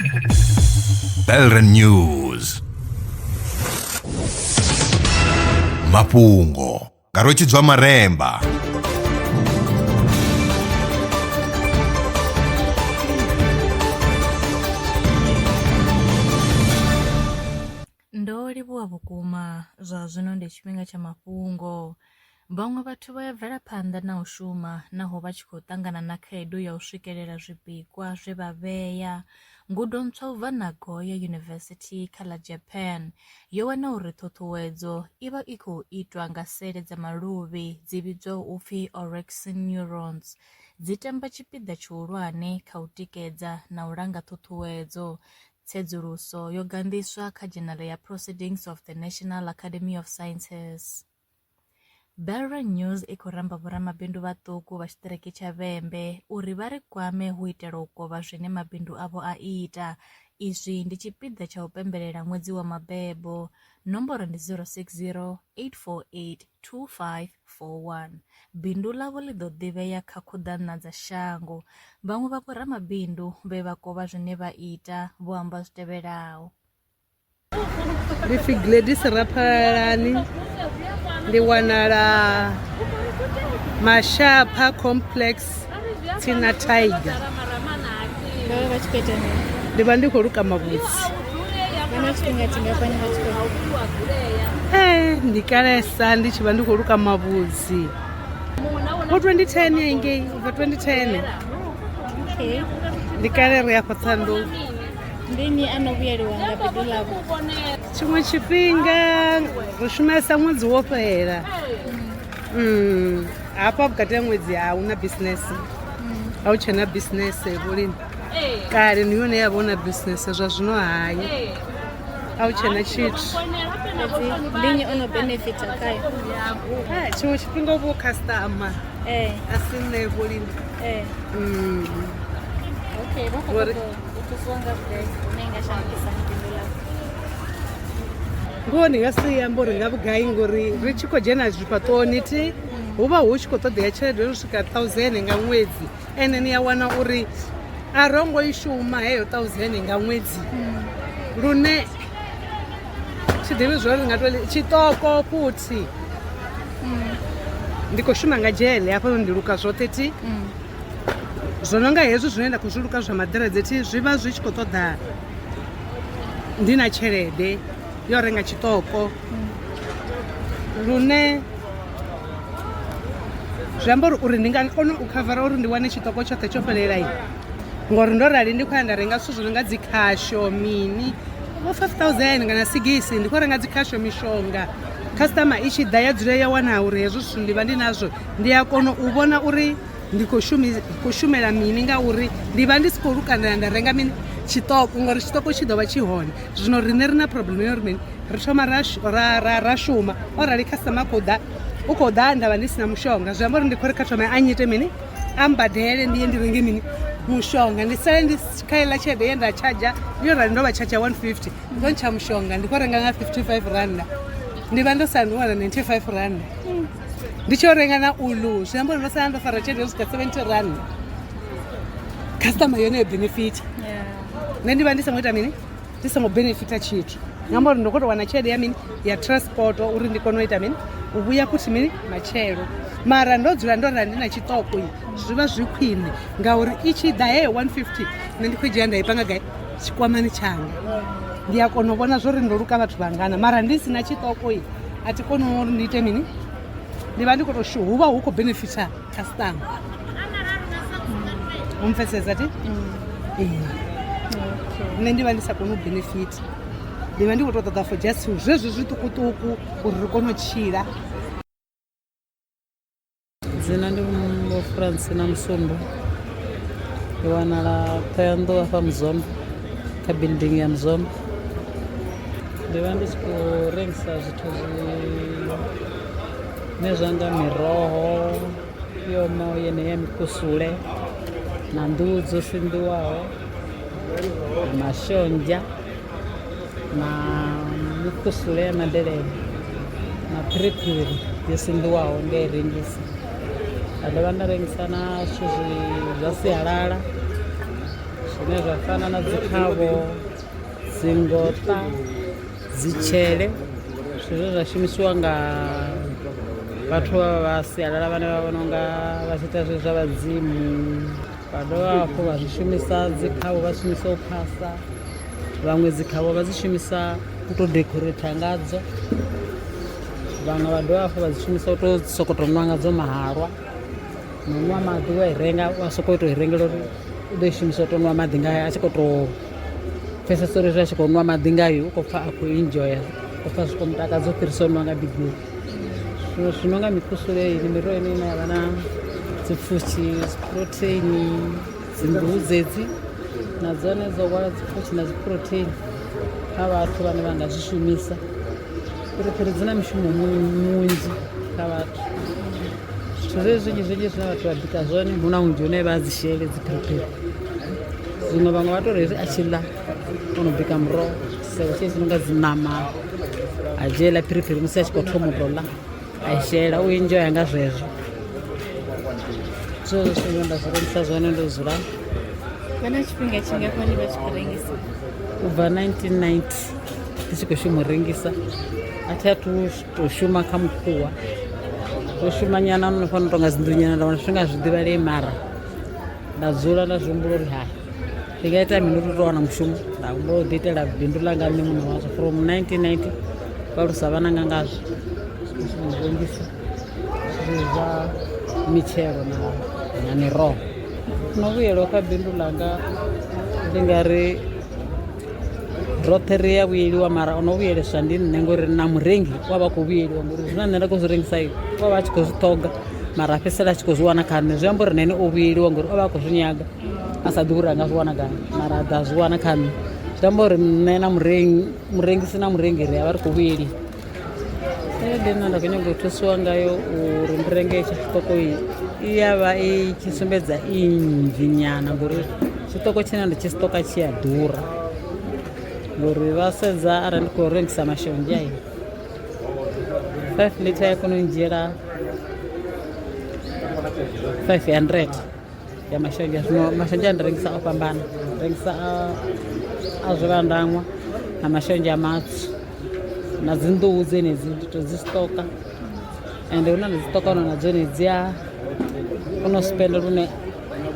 Belren News. Mafhungo. Rotshidzwa Maremba. Ndo livhuwa vhukuma zwa zwino ndi tshifhinga tsha mafhungo. Vhaṅwe vhathu vha ya bvela phanḓa na u shuma naho vha tshi khou ṱangana na khaedu ya u swikelela zwibikwa zwe vha vhea. Ngudo ntswa u bva Nagoya University kha ḽa Japan yo wana uri ṱhuṱhuwedzo i vha i khou itwa nga sele dza maluvhi dzi vhidzwaho upfhi orexin neurons. Dzi tamba tshipiḓa tshihulwane kha u tikedza na u langa ṱhuṱhuwedzo. Tsedzuluso yo gandiswa kha Journal ya Proceedings of the National Academy of Sciences. Belren News i khou ramba vhoramabindu vhaṱuku vha tshiṱiriki tsha Vhembe uri vha ri kwame hu itela u kovha zwine mabindu avho a ita. Izwi ndi tshipiḓa tsha u pembelela ṅwedzi wa mabebo. Nomboro ndi 060 848 2541. Bindu ḽavho ḽi ḓo ḓivhea kha khuḓana dza shango. Vhaṅwe vha vhoramabindu vhe vha kovha zwine vha ita vho amba zwi tevhelaho. Ndi pfi Gladys Raphalani, ndi wanala Mashapha Complex Tina Tiger. Ndi vha ndi khou luka mavhudzi. Ndi kalesa ndi tshi vha ndi khou luka mavhudzi. Ngo 2010 engei, ubva 2010. Okay. Ndi kale ri afha Tsanḓou. Ndini ano vhuyeliwa nga bindu ḽavho? Tshiṅwe tshifhinga ri shumesa ṅwedzi wo fhela. Hafha vhukati ha ṅwedzi a huna business. A hu tshena business vhulimi. Kale ni yone ya vhona business zwa zwino hayi. A hu tshena tshithu. Ndini ono benefita khayo? Tshiṅwe tshifhinga vho customer. A si nṋe vhulimi. Okay, ngoho ndi nga si amba uri nga vhugai ngori ri tshi khou dzhena zwifhaṱoni ti hu vha hu tshi khou ṱoḓea tshelede yo swika 1000 nga ṅwedzi ene ni ya wana uri a rongo i shuma heyo 1000 nga ṅwedzi lune tshi ḓivhi zwo ri nga tou tshiṱoko futhi ndi khou shuma nga dzhele hafha ndi luka zwoṱhe ti zwo no nga hezwi zwine nda khou zwi luka zwa maḓeredze ti zwi vha zwi tshi khou ṱoḓa ndi na tshelede yo renga tshiṱoko lune zwi amba uri ndi nga kona u khavara uri ndi wane tshiṱoko tshoṱhe tsho fhelela ngori ndo rali ndi khou ya nda renga zwithu zwi no nga dzi khasho mini vo 5000 kana 6 ndi khou renga dzi khasho mishonga. Customer i tshi ḓa ya dzule ya wana uri hezwo zwithu ndi vha ndi nazwo ndi a kona u vhona uri ndi khou shumela mini ngauri ndi vha ndi si khou lukana nda renga mini tshiṱoko ngori tshiṱoko tshi ḓo vha tshi hone. Zwino riṋe ri na problem yo uri mini ri thoma ra shuma o rali customer u khou ḓa nda vha ndi si na mushonga zwi amba uri ndi khou ri kha thoma a nyite mini a mbadele ndi ye ndi renge mini mushonga ndi sale ndi kha iḽa tshelede ye nda tshadzha yo rali ndo vha tshadzha 150 ndo ntsha mushonga ndi khou renga nga 55 randa ndi vha ndo sala ndi wana 95 randa. Ndi tshi renga na ulu zwi amba uri ndo sala ndo fara tshelede yo swika 70 rand customer yone yo benefit nṋe ndi vha ndi songo ita mini ndi songo benefita tshithu nga amba uri ndo khou tou wana tshelede ya mini ya transport uri ndi kone u ita mini u vhuya futhi mini matshelo mara ndo dzula ndo rali ndi na tshiṱoko zwi vha zwi khwine ngauri i tshi ḓa heyo 150 nṋe ndi khou dzhia nda i panga gai tshikwamani tshanga ndi a kona u vhona zwo ri ndo luka vhathu vhangana mara ndi si na tshiṱoko a ti koni uri ndi ite mini ndi vha ndi khou tou hu vha hu khou benefita customer. Umfeseza ti nṋe ndi vha ndi sa koni u benefit ndi vha ndi khou tou ṱoḓa for just zwezwo zwiṱukuṱuku uri ri kone u tshila. Dzina ndi Vho Francina Musumbu ndi wanala Thohoyandou hafha Muzombo kha building ya Muzombo. Ndi vha ndi tshi khou rengisa zwithu zwine zwa nga miroho yono yeneyi ya mikusule na nḓuhu dzo sinḓiwaho mashonzha na mikusule ya madelele na phiriphiri yo sinḓiwaho ndi i rengisa. Nda dovha nda rengisa na zwithu zwa sialala zwine zwa fana na dzikhavho, dzingota, dzitshele, zwine zwa shumisiwa nga vhathu vha sialala vhane vha vhona unga vha tshi ita zwezwi zwa vhadzimu. Vha dovha hafhu vha zwi shumisa dzikhavho vha shumisa u phasa, vhaṅwe dzikhavho vha dzi shumisa u tou decorate ngadzo, vhaṅwe vha dovha hafhu vha dzi shumisa u tou sokoto nwa ngadzo mahalwa. No nwa maḓi wa i renga wa sokou tou i rengela uri u ḓo i shumisa u tou nwa maḓi ngayo a tshi khou tou pfhesesa uri a tshi khou nwa maḓi ngayo u khou pfha a khou enjoya, u khou pfha zwi khou mutakadza u fhirisa u nwa nga bigiri. Zwi no nga mikusule ni miroho ine ine ya vha na dzipfushi, dziproteini, dzinḓuhu dzedzi na dzone dzo hwala dzipfushi na dziproteini kha vhathu vhane vha nga zwi shumisa. Phiriphiri dzi na mishumo munzhi kha vhathu. Zwithu zwinzhi zwinzhi zwine vhathu vha bika zwone hu na hunzhi hune vha dzi shele dzi phiriphiri. Zwino vhaṅwe vha tou hezwi a tshi ḽa o no bika muroho tshisevho tshe tshi no nga dzi ṋama a dzhiela phiriphiri musi a tshi khou thoma u tou ḽa a i shela u enjoya nga zwezwo. Zwezwo zwine nda zwi rengisa zwone ndo dzula kana tshifhinga tshingafhani vha tshi khou rengisa? U bva 1990 ndi tshi khou shuma u rengisa. A thi athu tou shuma kha mukhuwa, tou shuma nyana no fanela u tou nga dzinḓu nyana nda wana zwifhinga zwi ḓivhalei mara nda dzula nda zwi humbula uri hai ndi nga ita mini uri tou wana mushumo. Nda humbula u ḓiitela bindu ḽanga nṋe muṋe wazwo from 1990 vhalusa vhananga ngazwo u rengisa zwithu zwa mitshelo na miroho. No vhuyelwa kha bindu ḽanga ndi nga ri roṱhe ri ya vhuyeliwa mara ono vhuyeleswa ndi nṋe ngori na murengi wa vha khou vhuyeliwa ngori zwina nṋe nda khou zwi rengisa wa vha a tshi khou zwi ṱhoga mara a fhedzisela a tshi khou zwi wana kha nṋe. Zwi amba uri na ene o vhuyeliwa ngori o vha a khou zwi nyaga a sa ḓivhi uri a nga zwi wana gai mara a ḓa a zwi wana kha nṋe. Zwi amba uri nṋe na murengisi na murengi ri a vha ri khou vhuyeliwa. Tshelede ine nda khou nyaga u thusiwa ngayo uri ndi renge etsho tshiṱoko i ya vha i tshi sumbedza i nnzhi nyana ngori tshiṱoko tshine ndi tshi sitoka tshi a ḓura ngori vha sedza arali ndi khou rengisa mashonzha 5 liter ya kona u ndzhiela 500 ya mashonzha. Zwino mashonzha ndi rengisa o fhambana, rengisa a zwivhandaṅwa na mashonzha matswu na dzinḓuhu dzenedzi ndi tou dzi sitoka ende hu na dzi sitoka na dzone dzi a kona u spenda lune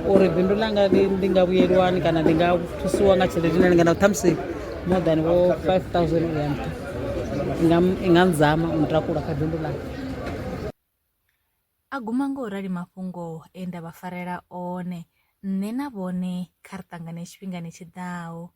uri bindu ḽanga ndi nga vhuyeliwani kana ndi nga thusiwa nga tshelede ine ndi nga na ṱhamusi more than 5,000 rand i nga ndzama u ntakula kha bindu ḽanga. A guma ngo rali mafhungo e nda vha farela one nṋe na vhone kha ri ṱangane tshifhingani tshiḓaho.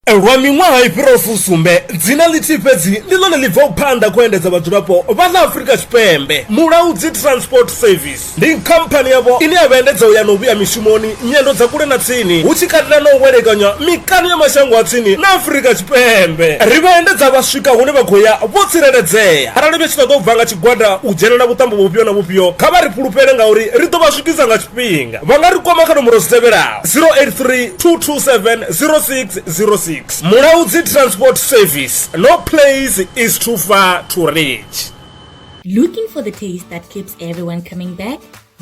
Lwa miṅwaha i fhiraho fusumbe dzina ḽithihi fhedzi ndi ḽone ḽi bvaho phanḓa khou endedza vhadzulapo vha ḽa Afrika Tshipembe. Mulaudzi Transport Service ndi khamphani yavho ine ya vha endedza u ya na u vhuya mishumoni nyendo dza kule na tsini hu tshi katela na u welekanya mikano ya mashango a tsini na Afrika Tshipembe. Ri vha endedza vha swika hune vha khou ya vho tsireledzea. Arali vha tshi ṱoḓa u bva nga tshigwada u dzhenela vhuṱambo vhufhio na vhufhio kha vha ri fhulufhele ngauri ri ḓo vha swikisa nga tshifhinga. Vha nga ri kwama kha nomboro dzi tevhelaho 083 227 0606. Mulaudzi Transport Service. No place is too far to reach. Looking for the taste that keeps everyone coming back?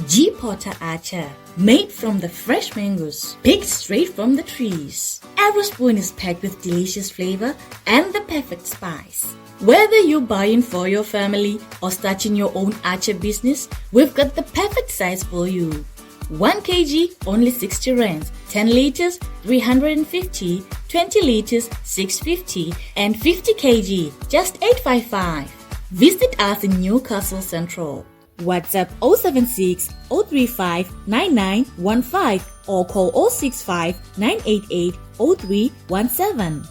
G. Potter Archer. Made from the fresh mangoes, picked straight from the trees. Every spoon is packed with delicious flavor and the perfect spice. Whether you're buying for your family or starting your own archer business, we've got the perfect size for you. 1 kg, only 60 rands. 10 liters, 350. 20 liters, 650. And 50 kg, just 855. Visit us in Newcastle Central. WhatsApp 076 035 9915 or call 065 988 0317.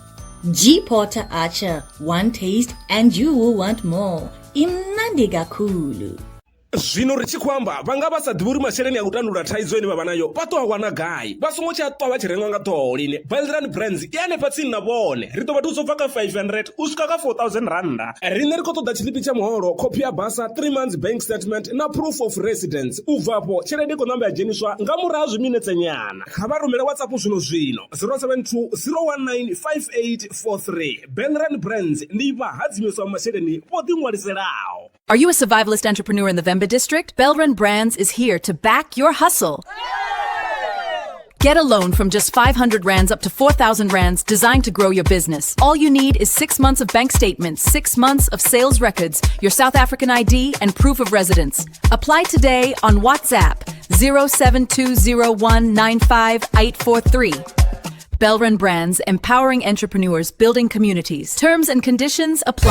G. Potter Archer. One taste and you will want more. Imnandi Kulu. Zvino ri tshi khou amba vha nga vha sa ḓivhi uri masheleni a u tandulula thaidzo ine vha vha nayo vha ṱo a wana gai vha songo tsha ṱwa vha tshi renga nga ṱhoho lini. Belran Brands i hanefha tsini na vhone ri ḓo vha thusa u bva kha 500 u swika kha 4,000 randa. Riṋe ri khou ṱoḓa tshiḽipi tsha muholo, khophi ya basa, 3 months bank statement na proof of residence. U bvapo tshelede i khou ṋamba ya dzheniswa nga murahu ha zwiminetse nyana. Kha vha rumele WhatsApp zwino 072 019 5843. Belran Brands ndi vha hadzimiswa masheleni vho ḓiṅwaliselaho. Are you a survivalist entrepreneur in the Vemba district? Belran Brands is here to back your hustle. Get a loan from just 500 rands up to 4,000 rands designed to grow your business. All you need is 6 months of bank statements, 6 months of sales records, your South African ID, and proof of residence. Apply today on WhatsApp 0720195843. Belron Brands, empowering entrepreneurs, building communities. Terms and conditions apply.